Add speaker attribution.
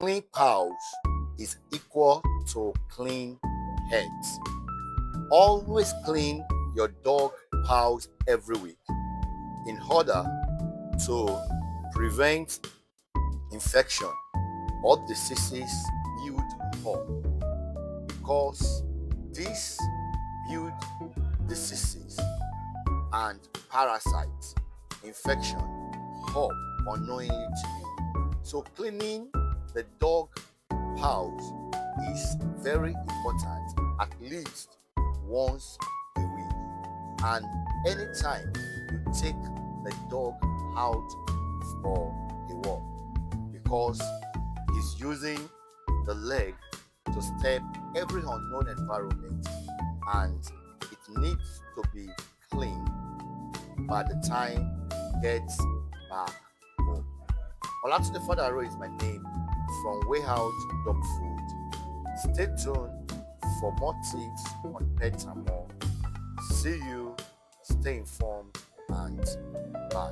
Speaker 1: Clean paws is equal to clean heads. Always clean your dog paws every week in order to prevent infection or diseases build up, because these build diseases and parasites infection up unknowingly to you. So cleaning the dog paws is very important, at least once a week. And anytime you take the dog out for a walk, because he's using the leg to step every unknown environment, and it needs to be clean by the time he gets back home. Olatunde Fadaro is my name from Way Out Dog Food. Stay tuned for more tips on pets and more. See you, stay informed, and bye.